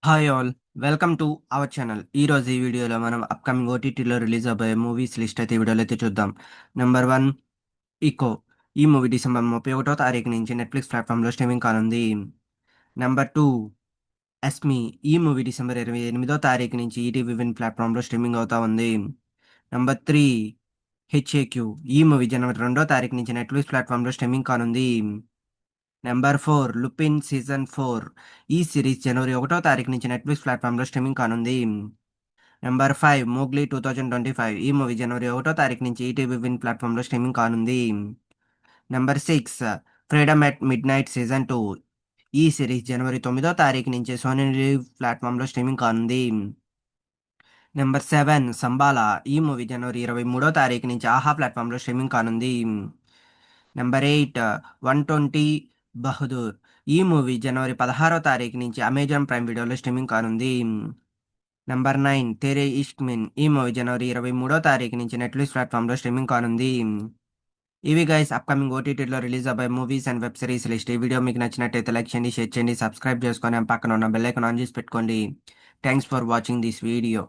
Hi all, welcome to our channel. ఈరోజు ఈ వీడియోలో మనం అప్కమింగ్ ఓటీటీలో రిలీజ్ అవబోయే మూవీస్ లిస్ట్ అయితే ఈ వీడియోలో అయితే చూద్దాం. Number one, Eko. ఈ మూవీ డిసెంబర్ 31వ తారీఖు నుంచి నెట్ఫ్లిక్స్ ప్లాట్ఫామ్లో స్ట్రీమింగ్ కానుంది. నెంబర్ టూ, ఎస్మి. ఈ మూవీ డిసెంబర్ 28వ తారీఖు నుంచి ఈటీవీ విన్ ప్లాట్ఫామ్లో స్ట్రీమింగ్ అవుతా ఉంది. Number three, HAQ. ఈ మూవీ జనవరి 2వ తారీఖు నుంచి నెట్ఫ్లిక్స్ ప్లాట్ఫామ్లో స్ట్రీమింగ్ కానుంది. Number four, Lupin season 4. ఈ సిరీస్ జనవరి 1వ తారీఖు నుంచి నెట్ఫ్లిక్స్ ప్లాట్ఫామ్లో స్ట్రీమింగ్ కానుంది. Number five, Mowgli 2025. ఈ మూవీ జనవరి 1వ తారీఖు నుంచి ఈటీవీ విన్ ప్లాట్ఫామ్లో స్ట్రీమింగ్ కానుంది. Number six, freedom at mid night season 2. ఈ సిరీస్ జనవరి 9వ తారీఖు నుంచి సోనీ లీవ్ ప్లాట్ఫామ్లో స్ట్రీమింగ్ కానుంది. Number seven, Shambhala. ఈ మూవీ జనవరి 23వ తారీఖు నుంచి ఆహా ప్లాట్ఫామ్లో స్ట్రీమింగ్ కానుంది. Number eight, 120 Bahadur. ఈ మూవీ జనవరి 16వ తారీఖు నుంచి అమెజాన్ ప్రైమ్ వీడియోలో స్ట్రీమింగ్ కానుంది. నెంబర్ నైన్, తెరే ఇష్క్ మిన్. ఈ మూవీ జనవరి 23వ తారీఖు నుంచి నెట్ఫ్లిక్స్ ప్లాట్ఫామ్లో స్ట్రీమింగ్ కానుంది. ఇవి గైస్ అప్కమింగ్ ఓటీటీలో రిలీజ్ అవ్వే movies and web series list. ఈ వీడియో మీకు నచ్చినట్టయితే లైక్ చేయండి, షేర్ చేయండి, సబ్స్క్రైబ్ చేసుకొని పక్కన ఉన్న బెల్ ఐకాన్ ఆన్ చేసి పెట్టుకోండి. Thanks for watching this video.